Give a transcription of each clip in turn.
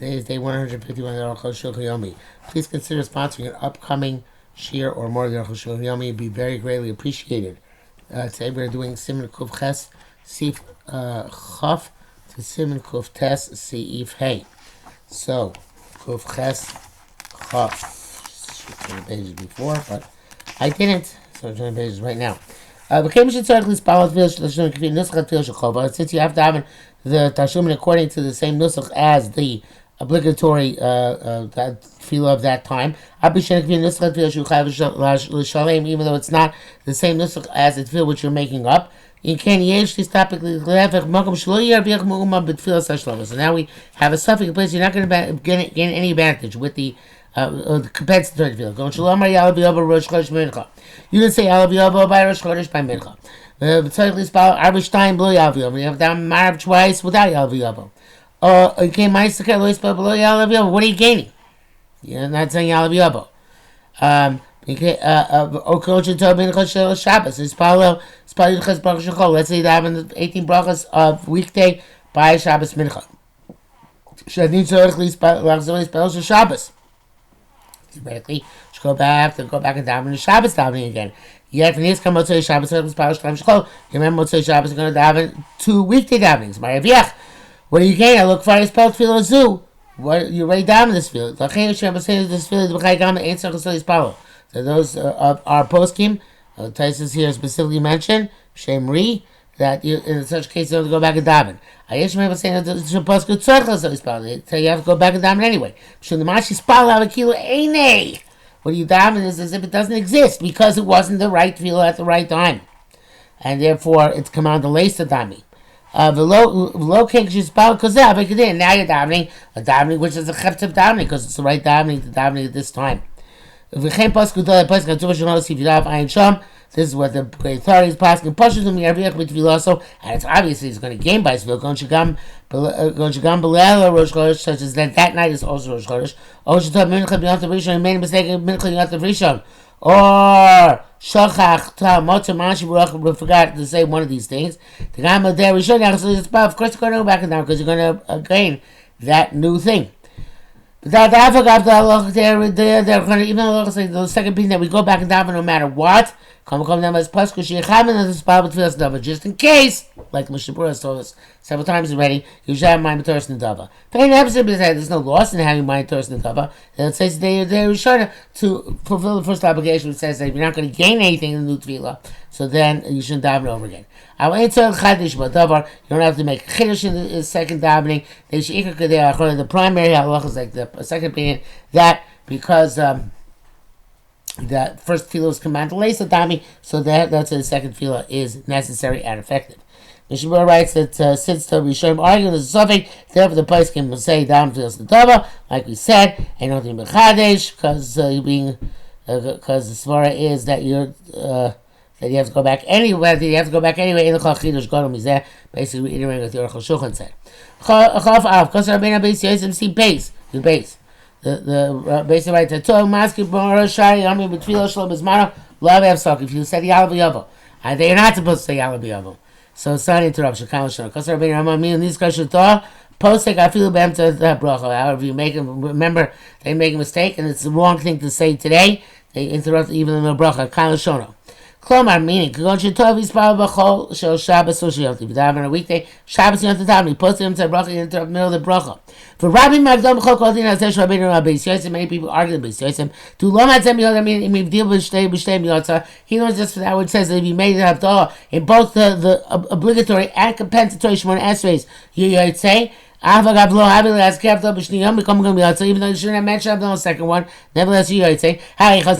Today is day 151 of Arukh HaShulchan OC. Please consider sponsoring an upcoming shir or more of the Arukh HaShulchan OC. It'd be very greatly appreciated. Today we're doing Siman Kuf Ches Sif Chaf to Siman Kuf Tes Seif Hey. So Kuf Ches Chaf. Should turn the pages before, but I didn't. So I'm turning the pages right now. Since you have to have the Tashumin according to the same nusach as the obligatory tefillah of that time, even though it's not the same nusach as the tefillah which you're making up, you can so now we have a suffix place you're not going to gain any advantage with the compensatory tefillah. You can say Alav Yavo by Rosh Chodesh by Mincha. You have done Marav twice without Alav Yavo. What are you gaining? You're not saying Alav Yavo. Let's say they have 18 brachas of weekday by Shabbos Mincha. Shabbos. Theoretically, you should go back and daven the Shabbos davening again. Yet, when you come out to Shabbos, you remember Motzei Shabbos, you're going to daven 2 weekday davenings. What are you getting? I look for his spell tefillah zoo. What you're right down in this field. So those are poskim. Taisus here specifically mentioned Shemri that you, in such case you have to go back and daven. I used to saying that it's supposed to tell you have to go back and daven anyway. What you daven is as if it doesn't exist because it wasn't the right tefillah at the right time, and therefore it's come on the lace to dami. Now you're davening a davening which is a cheftev davening because it's the right davening to davening at this time. This is what the authorities passing pushes them here with tefillah, and it's obviously he's going to gain by tefillah. Such as that night is also Rosh Chodesh. Made a mistake in mincha yontav rishon, or shachach forgot to say one of these things. Of course, you're going to go back and down because you're going to gain that new thing. Even though the second piece that we go back and daven no matter what, just in case, like Mishabura has told us several times already, you should have mind Torah Nedava. There's no loss in having mind Torah Nedava. It says they're trying to fulfill the first obligation, which says that if you're not going to gain anything in the new tefillah, so then you shouldn't daven over again. You don't have to make chiddush in the second davening. The primary halach is like the second opinion that because the first tefillah was commanded laser dami, so that's why the second tefillah is necessary and effective. Mishabura writes that since the Rishonim arguing there's a suffix, therefore the place can say down tefillah nedava, like we said, and nothing but chadesh, because the svara is that you're that you have to go back anyway. In the Chidush Gadol Mizeh, basically reiterating what the Arukh HaShulchan said. Chaf Av, because Rabbeinu Beis Yosef see base, the base. The basically right to Maski B'Mara Shari Ami B'Tfilah Shalom Bizmano Love Avsak. If you said Yalav Yavo, and they are not supposed to say Yalav Yavo, so it's not an interruption. Because Rabbeinu Ramon in these questions Torah. Postek I feel bam to that bracha. However, you make them remember they make a mistake, and it's the wrong thing to say today. They interrupt even in the bracha. Kal Shono. Klomar, meaning, if you daven on a weekday, Shabbos you have to daven. He puts him to the bracha in the middle of the bracha. For Rabbi Magdam Chol Kodin Hazesh Rabbeinu Rabbi Yosef, many people argue with Beis Yosef. To Lomad Zem Yod, I mean, if deal with Shtei Yotza, he knows just for that word says that if you made it Havdalah in both the obligatory and compensatory Shemon Esreis, you say. Even though you shouldn't have mentioned the second one, nevertheless you say, it's not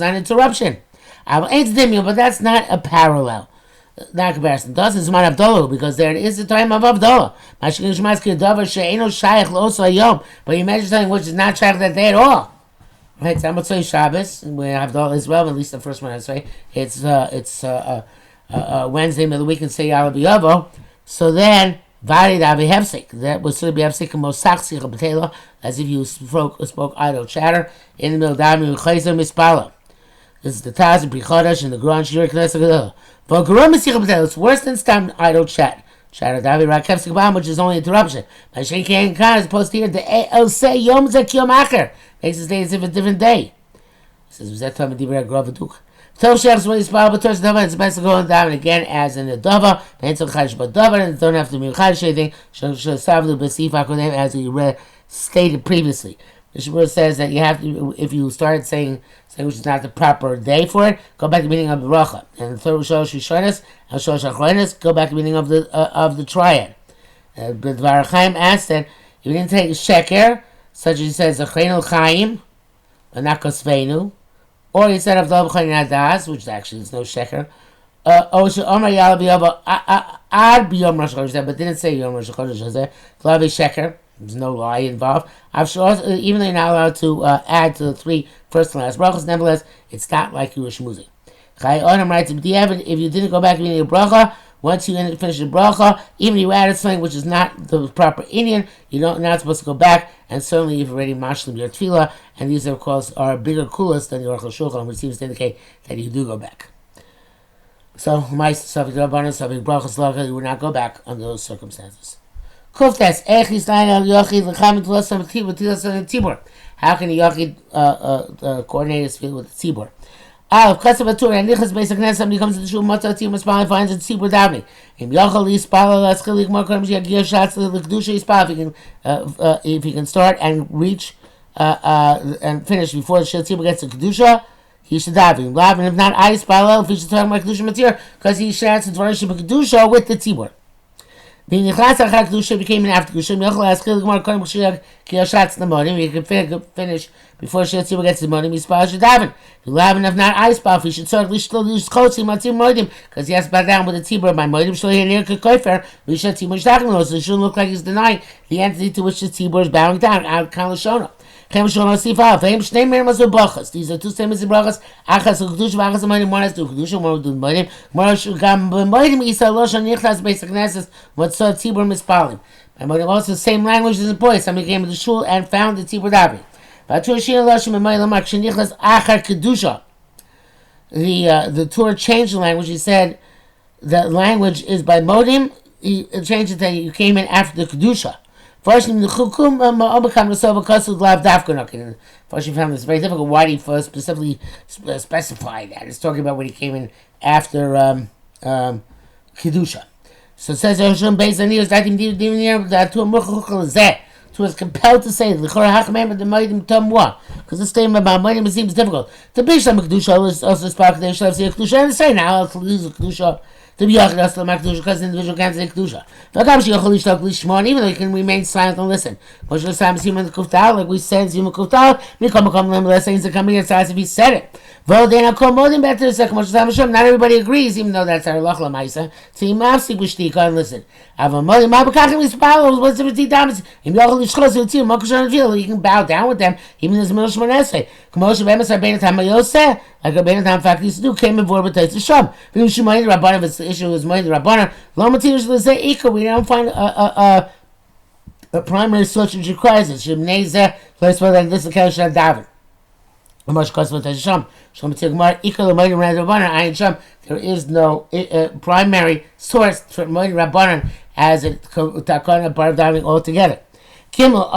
an interruption. But that's not a parallel. Not a comparison. Does is man Avdollah because there is the time of Avdollah. But you mentioned something which is not shaykh that day at all. Right? Motzei Shabbos, where Avdollah is well, at least the first one I say. It's Wednesday middle of the week and say Yalav Yavo. So then that would sort of be hefsek as if you spoke idle chatter in the middle of Mispala. This is the Taz and Prichodesh and the Grand Shir Knesset. It's worse than stam idle chat. Shadow Davi Rakevsik Bam, which is only interruption. By Sheikh Khan is supposed to hear the El say Yom Zek Yom Acher. Makes it day as if a different day. He says, was that time of Dibra Gravaduk? Tov Shechs when he's spelled but Torah Dava, it's best to go on down again as in the Dava, Pencil Chash but Dava, and don't have to be Chash anything, Savlu Basif Akonem, as we stated previously. The Shabbat says that you have to, if you start saying which is not the proper day for it, go back to the meaning of the bracha. And the third Shalosh Rishonos and Shalosh Achronos, go back to the meaning of the triad. But Dvar Chaim asked that if you didn't take sheker, such as he says Zechreinu Chaim, but not Kosveinu, or he said of the Chayin Adas, which actually is no sheker. Osha Omar Yal Biyova Ad Biyom Rosh Chodesh, but didn't say Yom Rosh Chodesh. Flavi sheker. There's no lie involved. Even though you're not allowed to add to the three first and last brachas, nevertheless, it's not like you were shmuzing. Chai Onam writes, if you didn't go back to the bracha, once you finish the bracha, even if you added something which is not the proper Indian, you're not supposed to go back, and certainly you've already mashlim your tefillah, and these, of course, are bigger kulas than the Arukh HaShulchan, which seems to indicate that you do go back. So, Safik Rabbanan, Safik Brachas, you would not go back under those circumstances. Kuftes, how can a Yochid coordinate his field with the Tzibur? If Kasabatur and Nichas basic net, somebody comes to the shul, Matzah Tzibur Spal, finds it Tzibur davening. Im Yochel Yispal, Laskilik Markam Yagir shots to the Kedusha Yispal, if he can start and reach and finish before the Tzibur gets to Kedusha, he should daven. And if not, I Yispal, if he should talk about Kedusha Matir, because he shouts the Dvarashim Kedusha with the Tzibur. The Nichlas Achar Kedusha became an after Kedusha. Yochel Laskilik Markam Yagir shots the morning. He can finish before Tzibur gets the morning. Yispal should daven. If not ice buff, he should certainly still use Kotzim Matzim Moedim, because he has to bow down with the Tzibur by Moedim Shlohi near Kekoifer, we should Tzibur Shtachnos, so it shouldn't look like he's denying the entity to which the Tzibur is bowing down, out Kalashona. These are two statements in brachas. Achas Kedusha, Achas Moedim, one has to do Kedusha, one will do Moedim. Moedim Isa Loshan Yichlas Basic Nesses, what saw Tzibur Mispalim. And Moedim also the same language as in boy. Somebody came to the shul and found the Tzibur davening. The Torah changed the language. He said the language is by Modim. He changed it that you came in after the Kedusha. First, found this very difficult. Why did he specifically specify that? It's talking about when he came in after Kedusha. So it says, was compelled to say because the statement about Moedim seems difficult. The Bishlam Kedusha is also spark the Kedusha and say now I'll use Kedusha to be Yachid Aslam Kedusha because the individual can't say Kedusha. Even though you can remain silent and listen. Like we said, Zima Kuftal, less things that come in size if he said it. Not everybody agrees, even though that's our Lach Lamaisa. So you must see Bishtika and listen. You can bow down with them, even as Milosh Monese. Like Rabbeinu Tam fact used to do, came aboard with Taitz Sham. If the issue was Moed Rabbanan, Lo Matir Ika, we don't find a primary source which requires it. Shemnezeh, place where this account should daven. There is no primary source for Moed Rabbanan as a takana part of davening altogether. Kimmel,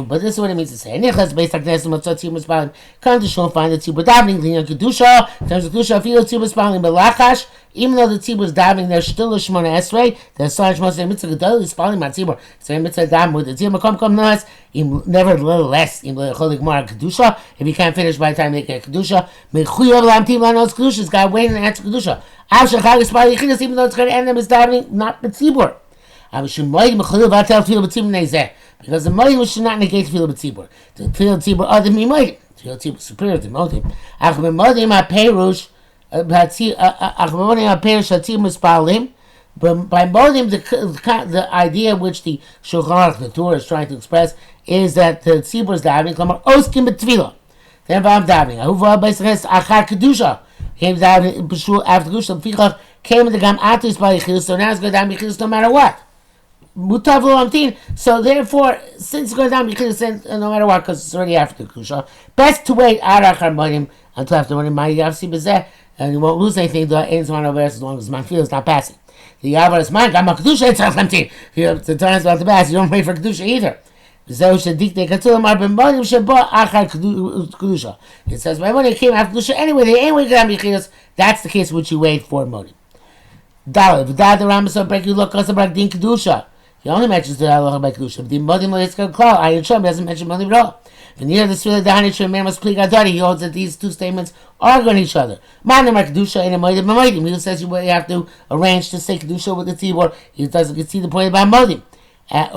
but this is what it means to say. Nichlas based on this, what's Tzibur Spalim. Come to shul, find the Tzibur davening, clean Kedusha. Terms of Kedusha, feel Tzibur Spalim, but Lachash. Even though the Tzibur is davening, there's still a Shmona Esrei. There's so much more say Mitzvah Gedol is Spalim on Tzibur. So Mitzvah Dam with the Tzibur come nice. Nevertheless, Cholik Mar Kedusha. If you can't finish by the time they get Kedusha, Mechuyav Lamtim Lanos Kedusha. God waiting and answer Kedusha. Avshachag Spalim Yichidus, even though it's going to end them is davening, not the Tzibur. Because the Moedim should not negate the field of Tzibur. The field of Tzibur other than Moedim. The field of Tzibur superior to Moedim. But by Moedim, the idea which the Shulchan Aruch, the Torah, is trying to express is that the Tzibur is davening. Klamar oskim b'tefila. Then I'm davening. Ahuva b'sachas achar kedusha. Came davening b'shul after kedusha. Fichach came in the gam atis b'yichidus. So now it's going down b'yichidus no matter what. So therefore, since it's going down because no matter what, because it's already after the Kedusha, best to wait until after Moedim, and you won't lose anything. The ends one over as long as man feels not passing. The Yavar is mine. Gama Kedusha. It's Lamtin. The times about the bass. You don't pray for Kedusha either. It says my money came after Kedusha anyway. They ain't waiting on Yichidus. That's the case which you wait for Modim. Daled. V'dad the Rambam break you look also about Din Kedusha. He only mentions the halacha by Kedusha. But the Modim Leitzka Klal Ayin Shom doesn't mention Modim at all. And near the Svila Dahanish man must plead Gadari. He holds that these two statements argue on each other. Manim Kedusha and a Modim Modim. He says you have to arrange to say Kedusha with the Tzibor. He doesn't see the point about Modim. And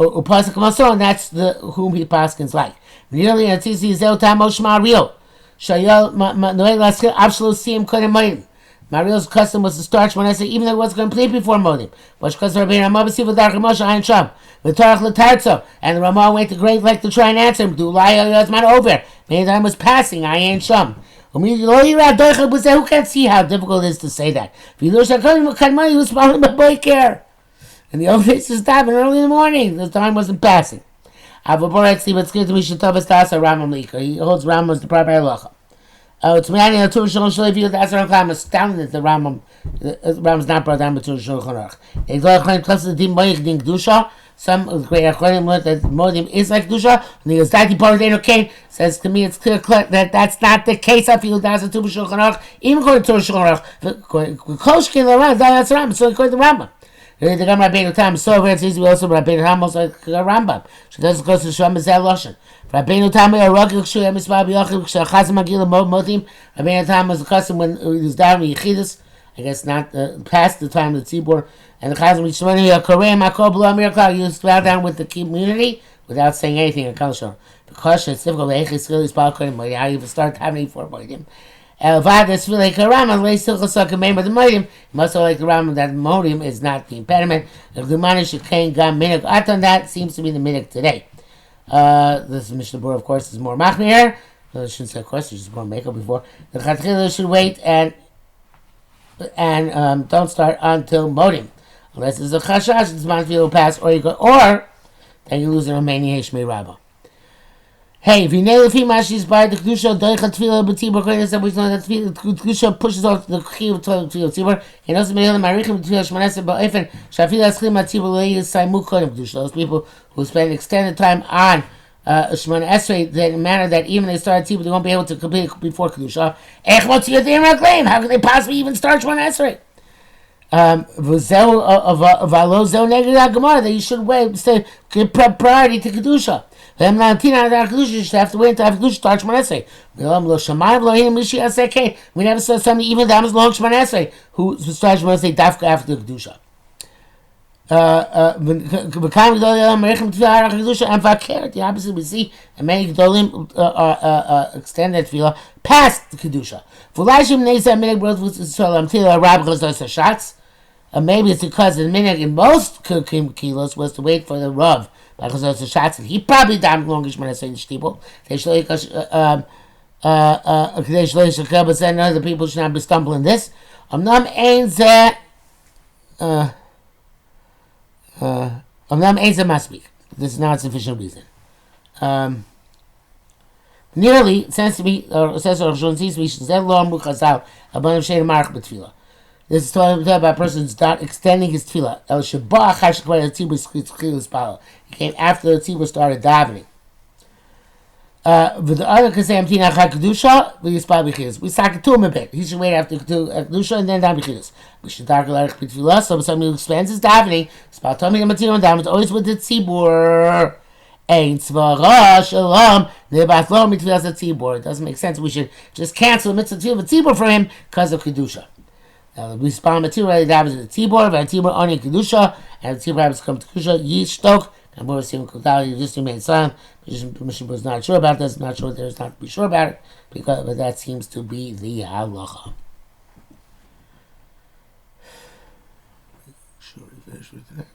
that's the whom he paskins like. Nearly and Tzizi Zel Tamo Shma Real. Shayel Noel Laskil Absolute Sim Kodim Modim. Mariel's custom was to start when I say even though it was complete before Modim. But because Rabbi Ramah B'Siva Dark Moshe Ayin Sham. V'Tarach L'Tartzo. And the Ramah went to great length to try and answer him. Do Lai Yazman over. Many time was passing Ayin Sham. Who can't see how difficult it is to say that? And the old face is diving early in the morning. The time wasn't passing. He holds Rambam as the proper halacha. It's astounding that the Rambam's not brought down between Shulchan Aruch. Some great Achronim learned that Modim is like Kedusha. And the Yazdati Paradeno Kane says to me it's clear that that's not the case. I feel that's a Tuba Shulchan Aruch. Even according to Shulchan Aruch. Koshkin Laran, that's Rambam. So according to Rambam. The Gam Rabbeinu Tam, so very easy also Rabbeinu Tam also like Rambam. So that's goes to Shom Bezel Loshen. Rabbeinu Tam Arukh HaShulchan Misbah B'Yochim Chazim Magil Modim. Rabbeinu Tam was a custom when he was down in Yichidus. I guess not past the time of the Tzibor. And the Chazim Yishmani Korean Makol B'Lo Amir Klal used to bow down with the community without saying anything in Kalshon. Because it's difficult to how you start having for Modim. Elvad is like a Rambam, lay still a member of the Modim. Must like the Rambam that Modim is not the impediment. If the Manish Kain Gam Minik Atan, that seems to be the Minik today. This Mishnah Bur, of course, is more Machmir. I shouldn't say, of course, there's just more makeup before. The Chatchila should wait and don't start until Modim. Unless there's a Chashash, this month will pass, or then you lose in Romania Heshmei Rabbah. Hey, if you nail if he mashes by the Kedusha, Doicha Tefillah B'Tzibur, according to which that Kedusha pushes off the Chiv Tefillah Tzibur, and also Meilim Marichim Tefillah Shmanaseh Ba'Efen, Shafil Aschlim HaTzibur Le'yis Saimu Kodim Kedusha. Those people who spend extended time on Shemana Esrei, in a manner that even if they start Tzibur, they won't be able to complete it before Kedusha. Ech what's your thing claim? How could they possibly even start Shemana Esrei? That you should wait, say, give priority to Kedusha. You should have to wait until Kedusha starts Shmoneh Esrei. We never saw somebody even that was long Shmoneh Esrei who starts Shmoneh Esrei dafka after the Kedusha. The opposite we see, and many Gedolim extend that tefillah past the Kedusha. Maybe it's because the minhag in most kilos was to wait for the Rav. And he probably died longish when I say the shtibel. But then other people should not be stumbling this. This is not sufficient reason. Nearly, it says to be, says Arukh HaShulchan OC, this is talking about a person who's not extending his tefillah. He came after the tzibur started davening. With the other kasem tina kedusha, we sack it to him a bit. He should wait after kedusha and then daven b'chidus. We should talk about tefillah. So somebody who spends his davening, it's always with the tzibur. It doesn't make sense. We should just cancel the mitzvah tzibur for him because of kedusha. We spawn material that happens in the Tibor, and Tibor only Kedusha, and the Tibor happens to come to Kedusha, Yishtok, and we're seeing Kutal, you just remain silent. Mishnah was not sure about this, not sure there's not to be sure about it, but that seems to be the halacha. Sure, we finished with that.